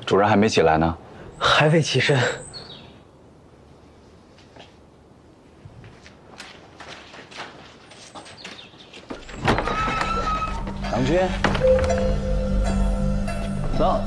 主人还没起来呢，还未起身。郎君，走。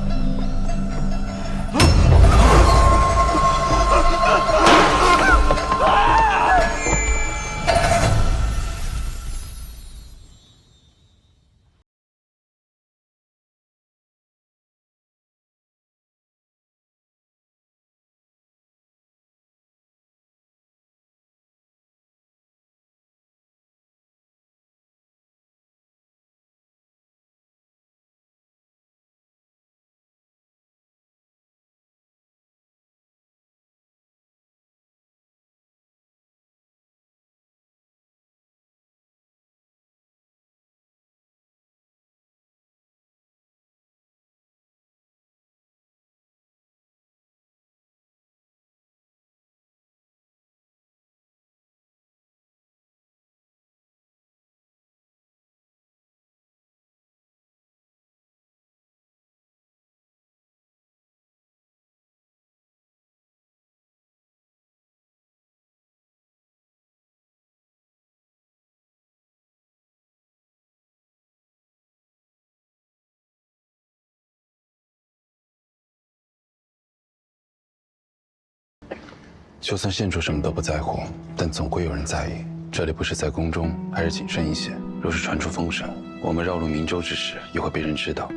就算县主什么都不在乎，但总会有人在意。这里不是在宫中，还是谨慎一些。若是传出风声，我们绕入明州之时，也会被人知道。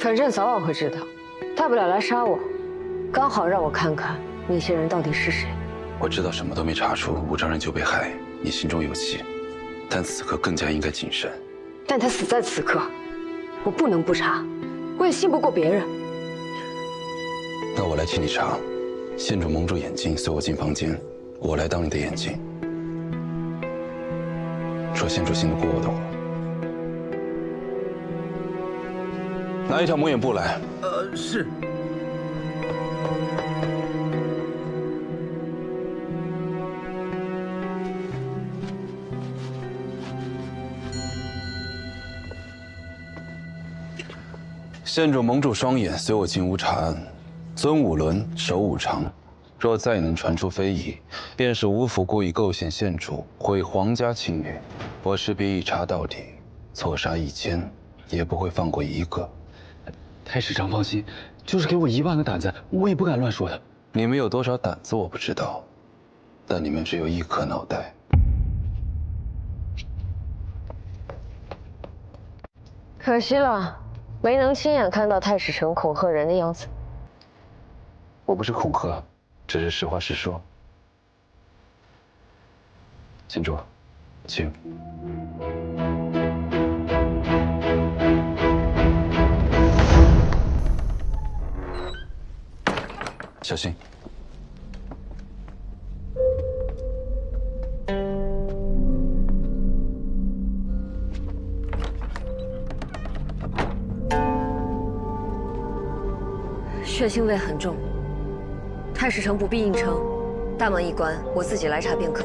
反正早晚会知道，大不了来杀我，刚好让我看看那些人到底是谁。我知道什么都没查出，武丈人就被害，你心中有气，但此刻更加应该谨慎。但他死在此刻，我不能不查，我也信不过别人。那我来替你查。县主蒙住眼睛，随我进房间，我来当你的眼睛。说县主信得过我的话，拿一条蒙眼布来。是。县主蒙住双眼，随我进屋查案。尊五伦，守五常。若再能传出非议，便是吴府故意构陷县主，毁皇家清誉。我势必一查到底，错杀1000，也不会放过一个。太史长放心，就是给我1万个胆子，我也不敢乱说的。你们有多少胆子我不知道，但你们只有1颗脑袋。可惜了，没能亲眼看到太史丞恐吓人的样子。我不是恐吓，只是实话实说。县主，请。小心。血腥味很重。太史丞不必硬撑，大门一关，我自己来查便可。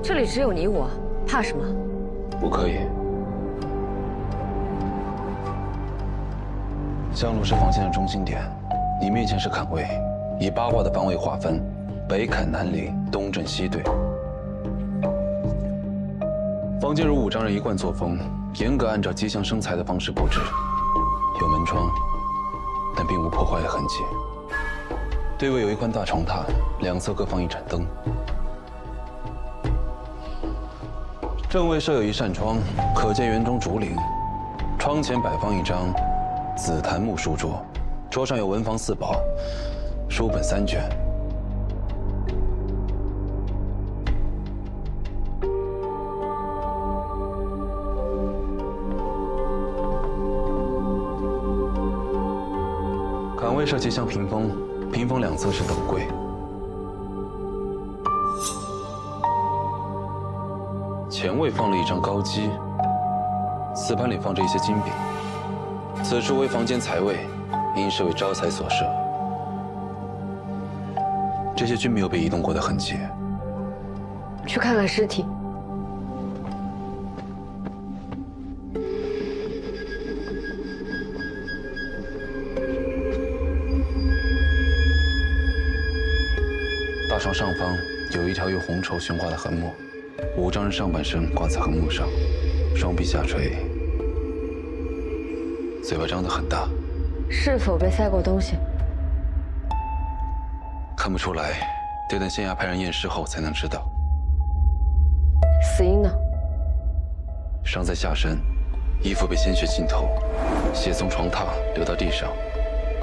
这里只有你我，怕什么？不可以。香炉是房间的中心点，你面前是坎位，以8卦的方位划分，北坎南离，东正西对。房间如武丈人一贯作风，严格按照吉祥生财的方式布置，有门窗，但并无破坏的痕迹。对位有一宽大床榻，两侧各放1盏灯。正位设有1扇窗，可见园中竹林。窗前摆放1张紫檀木书桌，桌上有文房4宝，书本3卷。坎位设吉祥屏风，屏风两侧是斗柜。前位放了1张高几，瓷盘里放着一些金币。此处为房间财位，应是为招财所设。这些均没有被移动过的痕迹。去看看尸体。发床上方有一条用红绸悬挂的横木，5张人上半身挂在横木上，双臂下垂，嘴巴张得很大。是否被塞过东西？看不出来，得等县衙派人验尸后才能知道。死因呢？伤在下身，衣服被鲜血浸透，血从床榻流到地上，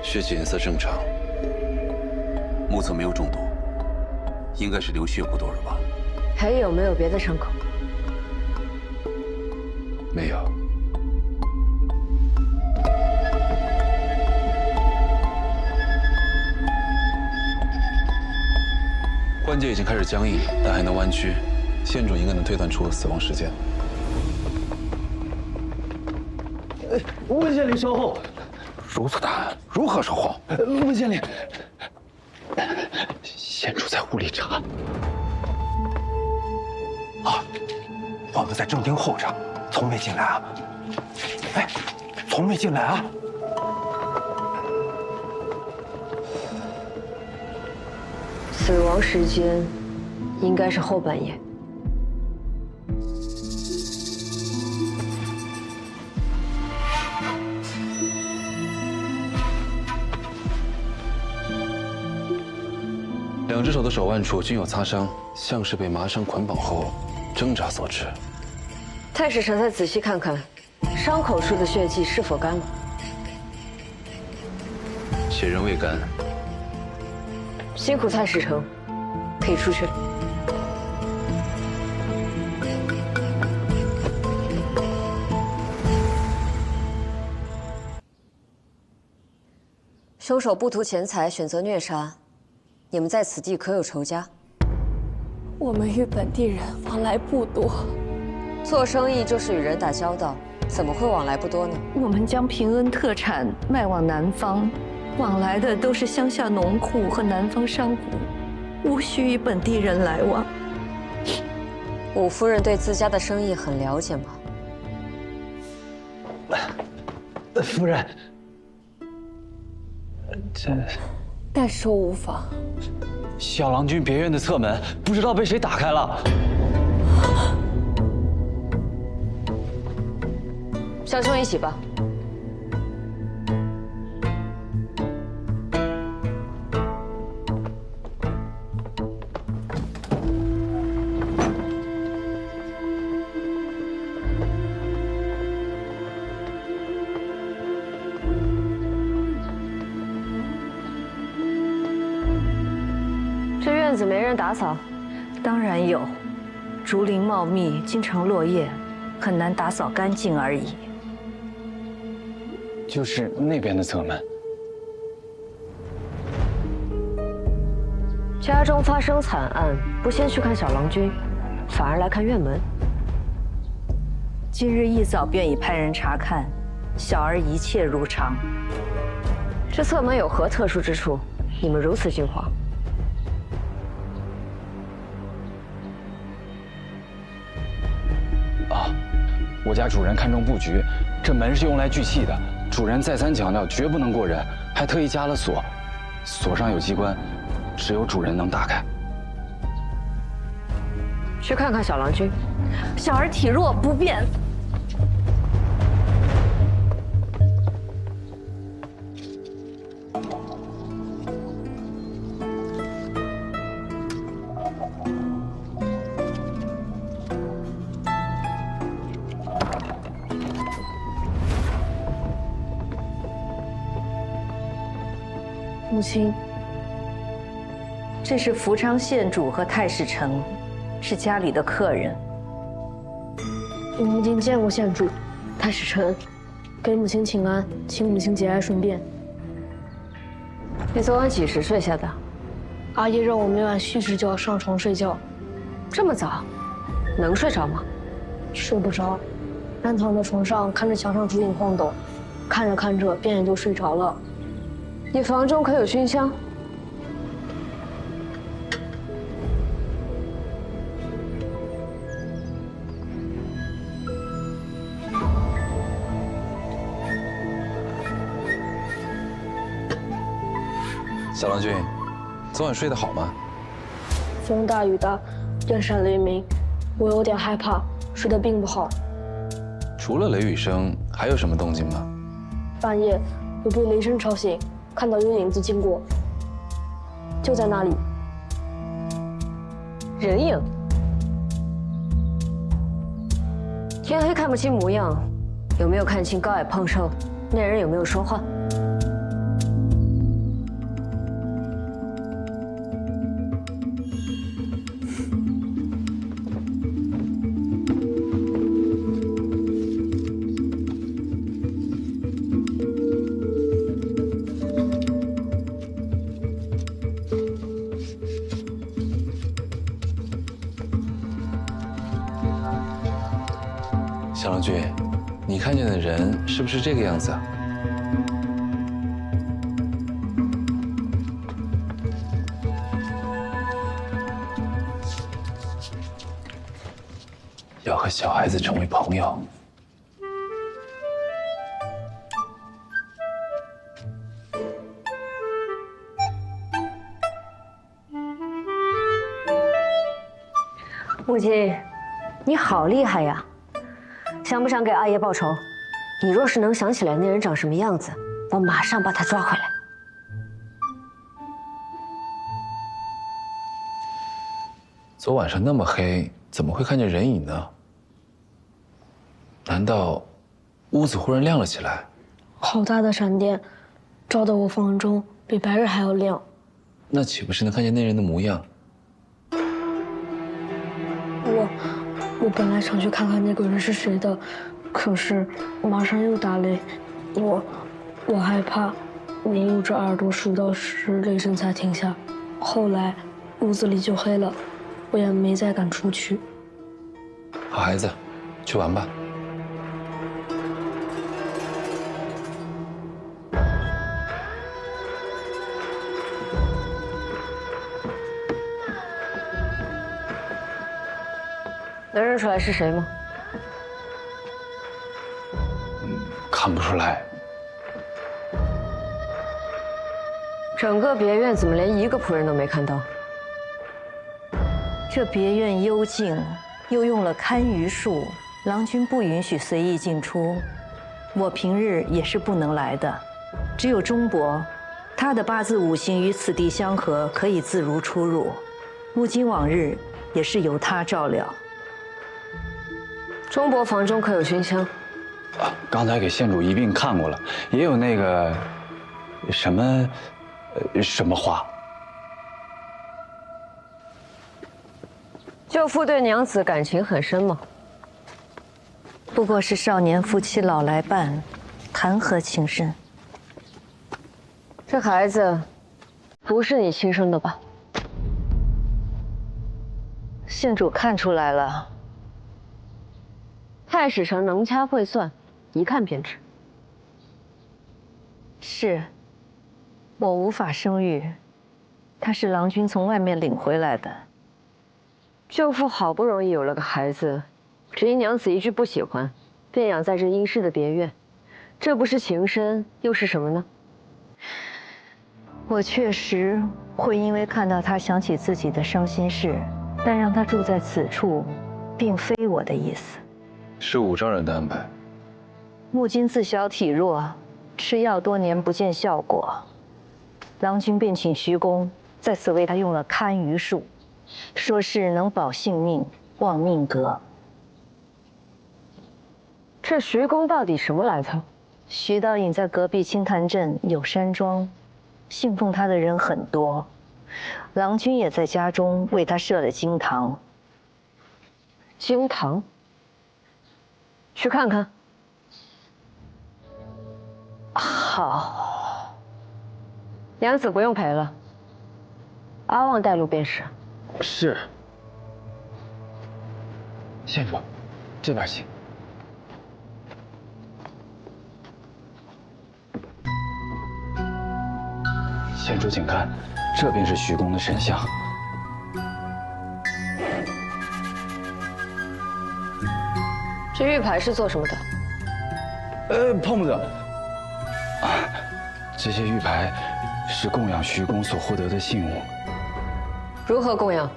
血迹颜色正常。目测没有中毒，应该是流血过多了吧？还有没有别的伤口？没有。关节已经开始僵硬，但还能弯曲，县主应该能推断出死亡时间。温县令稍后。如此大案，如何收后？温县令，县主在屋里查。我们在正厅候着，从未进来啊！哎，从未进来啊！死亡时间应该是后半夜。2只手的手腕处均有擦伤，像是被麻绳捆绑后挣扎所致。太史丞再仔细看看，伤口处的血迹是否干了？血仍未干。辛苦太史丞，可以出去了。凶手不图钱财，选择虐杀。你们在此地可有仇家？我们与本地人往来不多。做生意就是与人打交道，怎么会往来不多呢？我们将平恩特产卖往南方，往来的都是乡下农户和南方商贾，无需与本地人来往。武夫人对自家的生意很了解吗？夫人，但说无妨。小郎君别院的侧门不知道被谁打开了。小兄一起吧。这院子没人打扫？当然有，竹林茂密，经常落叶，很难打扫干净而已。就是那边的侧门。家中发生惨案，不先去看小郎君，反而来看院门。今日一早便已派人查看，小儿一切如常。这侧门有何特殊之处？你们如此惊慌？我家主人看中布局，这门是用来聚气的。主人再三强调绝不能过人，还特意加了锁，锁上有机关，只有主人能打开。去看看小郎君。小儿体弱不便。母亲，这是福昌县主和太史丞，是家里的客人。我们已经见过县主、太史丞，给母亲请安，请母亲节哀顺变。你昨晚几时睡下的？阿爷让我每晚戌时就要上床睡觉，这么早，能睡着吗？睡不着，安躺在床上看着墙上烛影晃动，看着看着便也就睡着了。你房中可有熏香？小郎君，昨晚睡得好吗？风大雨大，电闪雷鸣，我有点害怕，睡得并不好。除了雷雨声，还有什么动静吗？半夜我被雷声吵醒，看到有影子经过，就在那里。人影。天黑看不清模样，有没有看清高矮胖瘦？那人有没有说话？小郎君，你看见的人是不是这个样子啊？要和小孩子成为朋友。母亲，你好厉害呀！想不想给阿爷报仇？你若是能想起来那人长什么样子，我马上把他抓回来。昨晚上那么黑，怎么会看见人影呢？难道屋子忽然亮了起来？好大的闪电，照得我房中比白日还要亮。那岂不是能看见那人的模样？我本来想去看看那个人是谁的，可是马上又打雷，我害怕，拧着耳朵数到10，雷声才停下。后来屋子里就黑了，我也没再敢出去。好孩子，去玩吧。能认出来是谁吗？看不出来。整个别院怎么连一个仆人都没看到？这别院幽静，又用了堪舆术，郎君不允许随意进出。我平日也是不能来的，只有钟伯，他的八字五行与此地相合，可以自如出入。如今往日也是由他照料。钟伯房中可有熏香？啊，刚才给县主一并看过了，也有那个什么花。舅父对娘子感情很深吗？不过是少年夫妻老来伴，谈何情深？这孩子不是你亲生的吧？县主看出来了。太史丞能掐会算，一看便知。是，我无法生育，他是郎君从外面领回来的。舅父好不容易有了个孩子，只因娘子一句不喜欢，便养在这阴湿的别院，这不是情深又是什么呢？我确实会因为看到他想起自己的伤心事，但让他住在此处，并非我的意思。是武丈人的安排。木金自小体弱，吃药多年不见效果，郎君便请徐公在此为他用了堪舆术，说是能保性命、旺命格。这徐公到底什么来头？徐道隐在隔壁清潭镇有山庄，信奉他的人很多。郎君也在家中为他设了经堂。经堂？去看看。好，娘子不用陪了，阿旺带路便是。是。县主，这边请。县主，请看，这便是徐公的神像。这玉牌是做什么的？碰不得。啊，这些玉牌是供养徐公所获得的信物。如何供养？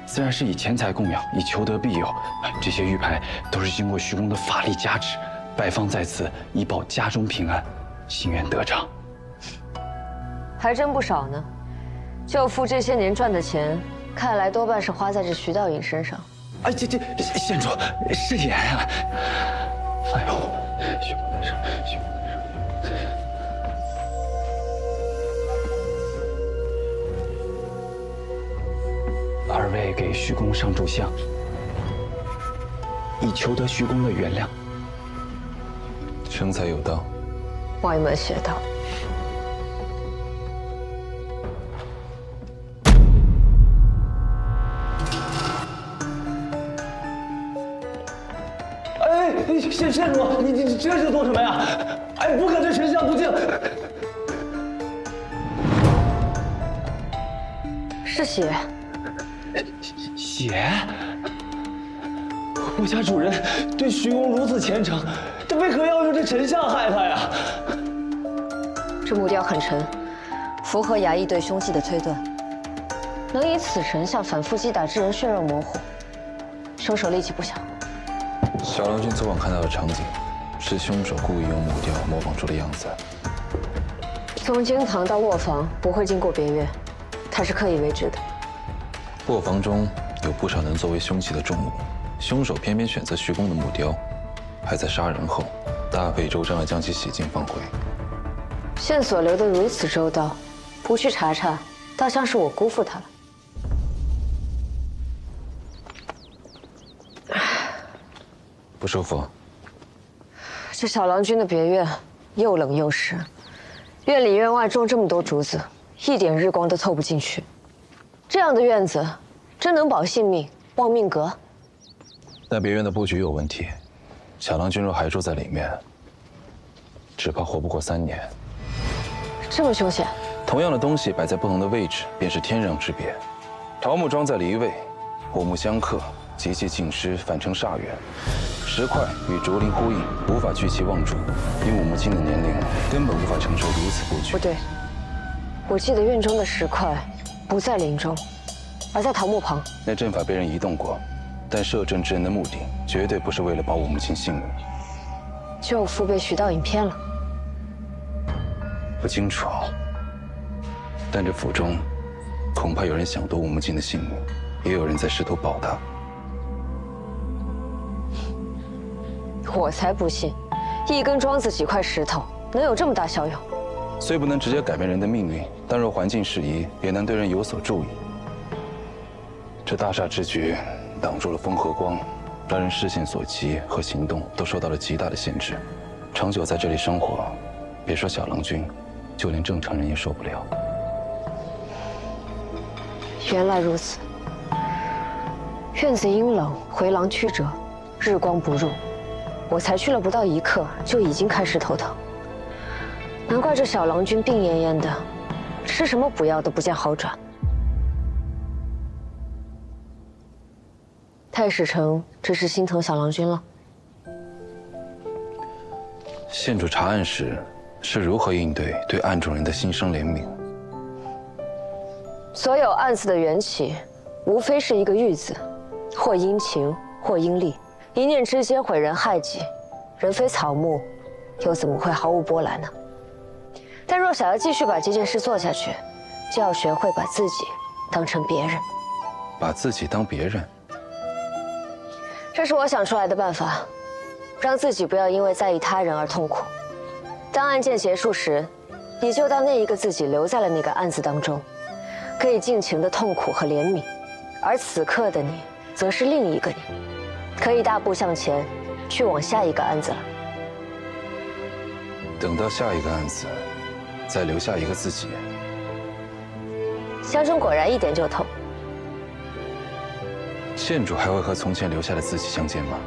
自然是以钱财供养，以求得庇佑。这些玉牌都是经过徐公的法力加持，摆放在此，以保家中平安，心愿得偿。还真不少呢。舅父这些年赚的钱，看来多半是花在这徐道隐身上。哎，县主是言啊！哎呦，徐公在这，徐公在这。二位给徐公上炷香，以求得徐公的原谅。生财有道，歪门邪道。县主，你这是做什么呀？哎，不可对丞相不敬！是血。血？我家主人对徐公如此虔诚，这为何要用这丞相害他呀？这木雕很沉，符合衙役对凶器的推断，能以此神像反复击打致人血肉模糊，凶手力气不小。小郎君昨晚看到的场景，是凶手故意用木雕模仿出的样子。从经堂到卧房不会经过别院，他是刻意为之的。卧房中有不少能作为凶器的重物，凶手偏偏选择徐公的木雕，还在杀人后大费周章地将其洗净放回。线索留得如此周到，不去查查，倒像是我辜负他了。不舒服？这小郎君的别院又冷又湿，院里院外种这么多竹子，一点日光都透不进去。这样的院子，真能保性命、望命阁？那别院的布局有问题，小郎君若还住在里面，只怕活不过3年。这么凶险？同样的东西摆在不同的位置，便是天壤之别。桃木装在离位，五木相克，极其尽失，反成煞缘。石块与竹林呼应，无法聚其望主。以我母亲的年龄，根本无法承受如此布局。不对，我记得院中的石块不在林中，而在桃木旁。那阵法被人移动过，但摄政之人的目的绝对不是为了保我母亲性命。舅父被徐道隐骗了？不清楚，但这府中恐怕有人想夺我母亲的性命，也有人在试图保她。我才不信，一根桩子几块石头能有这么大效用。虽不能直接改变人的命运，但若环境适宜，也能对人有所注意。这大厦之局挡住了风和光，让人视线所及和行动都受到了极大的限制。长久在这里生活，别说小郎君，就连正常人也受不了。原来如此。院子阴冷，回廊曲折，日光不入。我才去了不到1刻，就已经开始头疼。难怪这小郎君病恹恹的，吃什么补药都不见好转。太史丞这是心疼小郎君了。县主查案时是如何应对案中人的心生怜悯？所有案子的缘起，无非是一个欲字，或因情，或因利。一念之间毁人害己，人非草木，又怎么会毫无波澜呢？但若想要继续把这件事做下去，就要学会把自己当成别人。把自己当别人？这是我想出来的办法，让自己不要因为在意他人而痛苦。当案件结束时，你就当那一个自己留在了那个案子当中，可以尽情的痛苦和怜悯，而此刻的你，则是另一个你。可以大步向前，去往下一个案子了。等到下一个案子，再留下一个自己。相中果然一点就透。县主还会和从前留下的自己相见吗？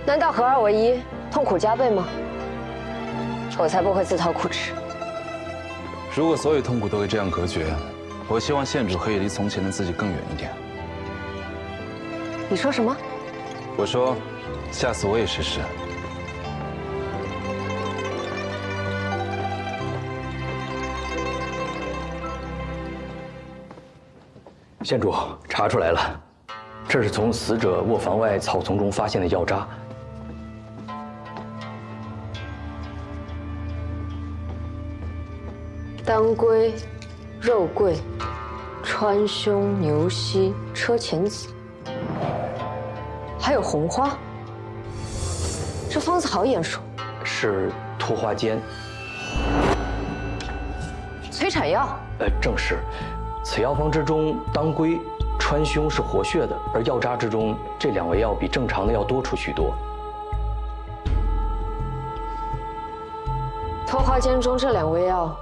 难道合二为一，痛苦加倍吗？我才不会自讨苦吃。如果所有痛苦都会这样隔绝，我希望县主可以离从前的自己更远一点。你说什么？我说，下次我也试试。县主，查出来了，这是从死者卧房外草丛中发现的药渣。当归、肉桂、川芎、牛膝、车前子，还有红花。这方子好眼熟，是脱花煎。催产药。正是。此药方之中，当归、川芎是活血的，而药渣之中这2味药比正常的要多出许多。脱花煎中这2味药，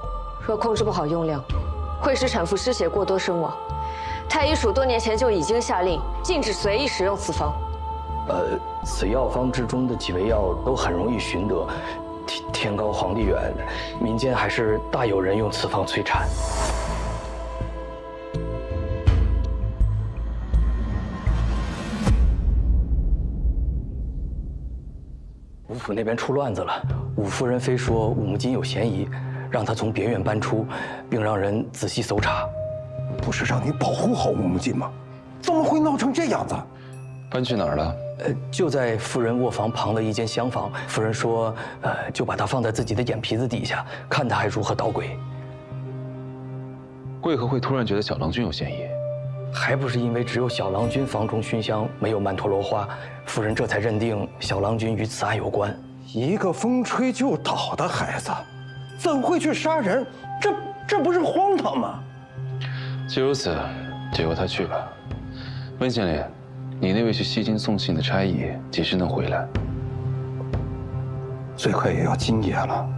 若控制不好用量，会使产妇失血过多身亡。太医署多年前就已经下令禁止随意使用此方。此药方之中的几味药都很容易寻得，天高皇帝远，民间还是大有人用此方催产。吴府那边出乱子了，武夫人非说武木金有嫌疑，让他从别院搬出，并让人仔细搜查。不是让你保护好吴木金吗？怎么会闹成这样子？搬去哪儿了？就在夫人卧房旁的一间厢房。夫人说，就把它放在自己的眼皮子底下，看他还如何捣鬼。为何会突然觉得小郎君有嫌疑？还不是因为只有小郎君房中熏香，没有曼陀罗花，夫人这才认定小郎君与此案有关。一个风吹就倒的孩子，怎会去杀人？这不是荒唐吗？既如此，就由他去吧。温县令，你那位去西京送信的差役几时能回来？最快也要今夜了。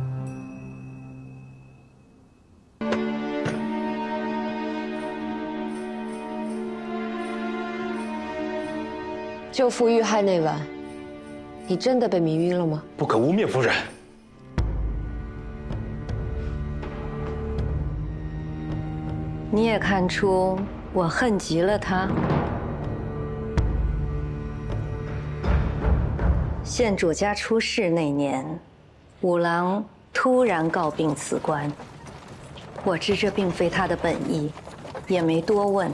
舅父遇害那晚，你真的被迷晕了吗？不可污蔑夫人。你也看出我恨极了他。县主家出事那年，五郎突然告病辞官。我知这并非他的本意，也没多问，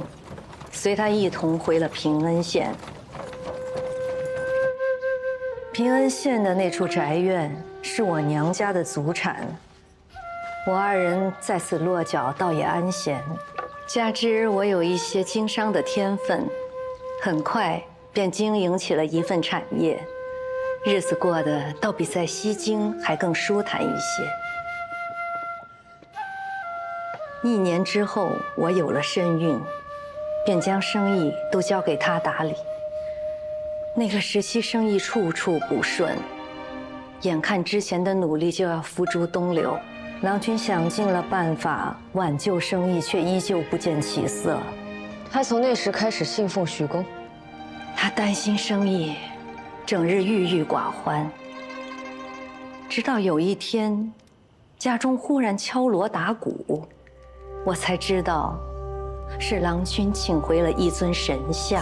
随他一同回了平恩县。平恩县的那处宅院是我娘家的祖产，我2人在此落脚，倒也安闲。加之我有一些经商的天分，很快便经营起了一份产业，日子过得倒比在西京还更舒坦一些。1年之后，我有了身孕，便将生意都交给他打理。那个时期生意处处不顺，眼看之前的努力就要付诸东流，郎君想尽了办法挽救生意，却依旧不见起色。他从那时开始信奉徐公，他担心生意，整日郁郁寡欢。直到有一天，家中忽然敲锣打鼓，我才知道，是郎君请回了一尊神像。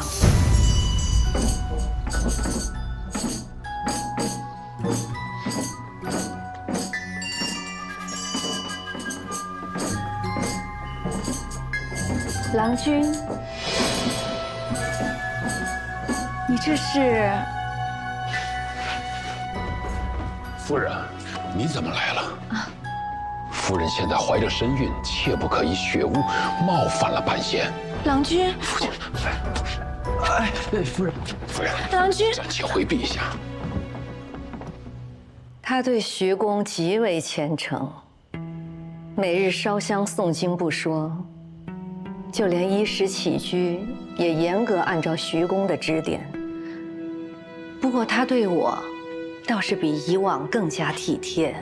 郎君，你这是？夫人，你怎么来了？夫人现在怀着身孕，切不可以血污，冒犯了半仙。郎君，父亲，夫人，郎君，暂且回避一下。他对徐公极为虔诚，每日烧香诵经不说，就连衣食起居也严格按照徐公的指点。不过他对我，倒是比以往更加体贴，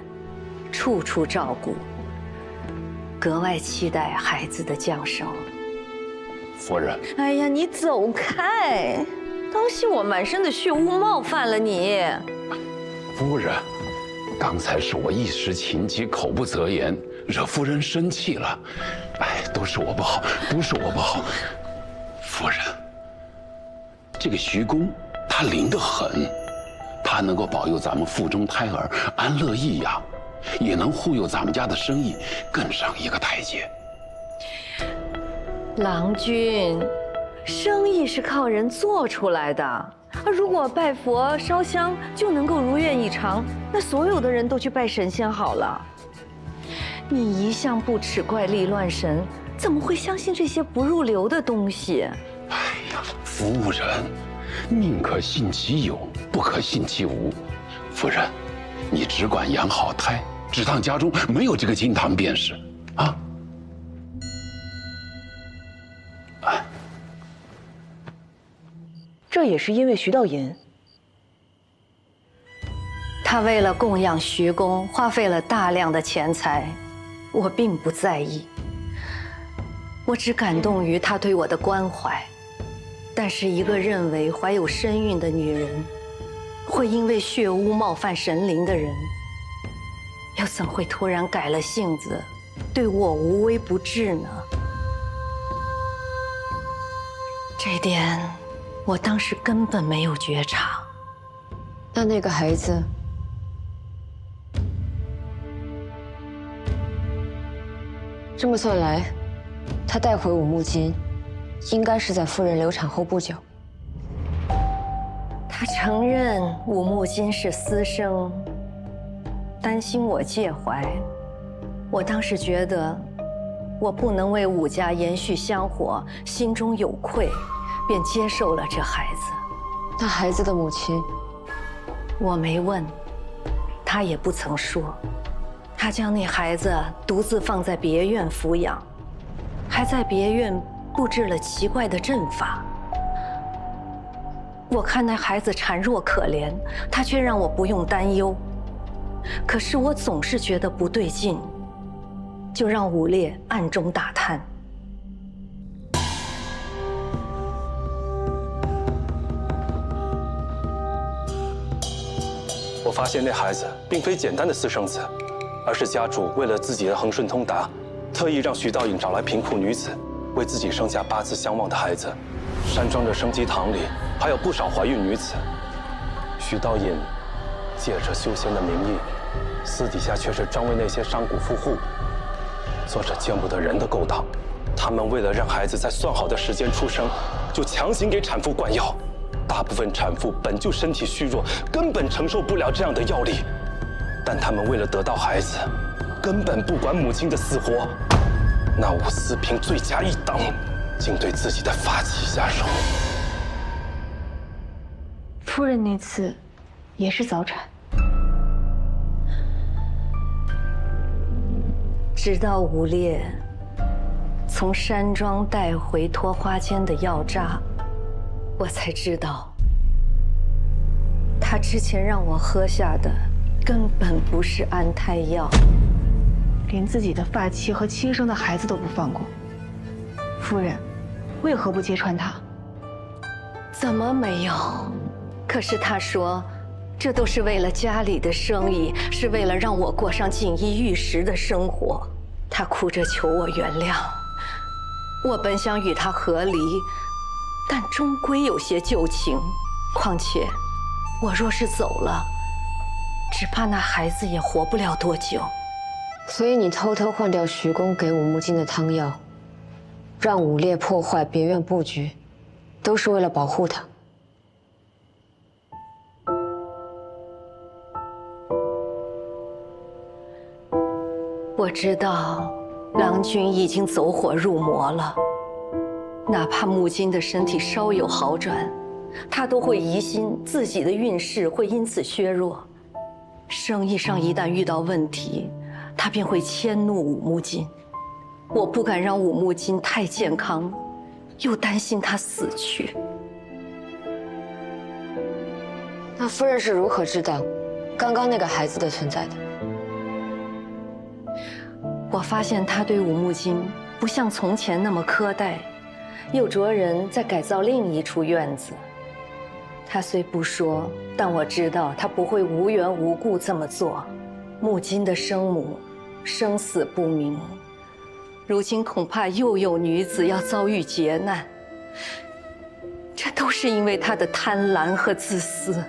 处处照顾，格外期待孩子的降生。夫人，哎呀，你走开！当心我满身的血污冒犯了你。夫人，刚才是我一时情急，口不择言，惹夫人生气了。哎，都是我不好，都是我不好。夫人，这个徐公他灵得很，他能够保佑咱们腹中胎儿安乐易养，也能护佑咱们家的生意更上一个台阶。郎君，生意是靠人做出来的。如果拜佛烧香就能够如愿以偿，那所有的人都去拜神仙好了。你一向不耻怪力乱神，怎么会相信这些不入流的东西？哎呀，夫人，宁可信其有，不可信其无。夫人，你只管养好胎，只当家中没有这个金堂便是，啊。这也是因为徐道隐。他为了供养徐公，花费了大量的钱财，我并不在意。我只感动于他对我的关怀。但是一个认为怀有身孕的女人，会因为血污冒犯神灵的人，又怎会突然改了性子，对我无微不至呢？这点我当时根本没有觉察。那个孩子，这么算来，他带回五木金，应该是在夫人流产后不久。他承认五木金是私生，担心我介怀。我当时觉得，我不能为武家延续香火，心中有愧，便接受了这孩子。那孩子的母亲，我没问，他也不曾说。他将那孩子独自放在别院抚养，还在别院布置了奇怪的阵法。我看那孩子孱弱可怜，他却让我不用担忧。可是我总是觉得不对劲，就让武烈暗中打探。我发现那孩子并非简单的私生子，而是家主为了自己的恒顺通达，特意让徐道隐找来贫苦女子，为自己生下八字相望的孩子。山庄的生鸡堂里还有不少怀孕女子。徐道隐借着修仙的名义，私底下却是专为那些商贾富户做着见不得人的勾当。他们为了让孩子在算好的时间出生，就强行给产妇灌药。大部分产妇本就身体虚弱，根本承受不了这样的药力，但他们为了得到孩子，根本不管母亲的死活。那伍思平罪加一等，竟对自己的发妻下手。夫人那次也是早产，直到武烈从山庄带回脱花间的药渣，我才知道，他之前让我喝下的根本不是安胎药，连自己的发妻和亲生的孩子都不放过。夫人，为何不揭穿他？怎么没有？可是他说，这都是为了家里的生意，是为了让我过上锦衣玉食的生活。他哭着求我原谅。我本想与他和离，但终归有些旧情。况且，我若是走了，只怕那孩子也活不了多久。所以你偷偷换掉徐公给五木金的汤药，让武烈破坏别院布局，都是为了保护他。我知道郎君已经走火入魔了，哪怕木金的身体稍有好转，他都会疑心自己的运势会因此削弱。生意上一旦遇到问题，他便会迁怒武木金。我不敢让武木金太健康，又担心他死去。那夫人是如何知道刚刚那个孩子的存在的？我发现他对武木金不像从前那么苛待，又着人在改造另一处院子。他虽不说，但我知道他不会无缘无故这么做。木金的生母生死不明，如今恐怕又有女子要遭遇劫难，这都是因为他的贪婪和自私。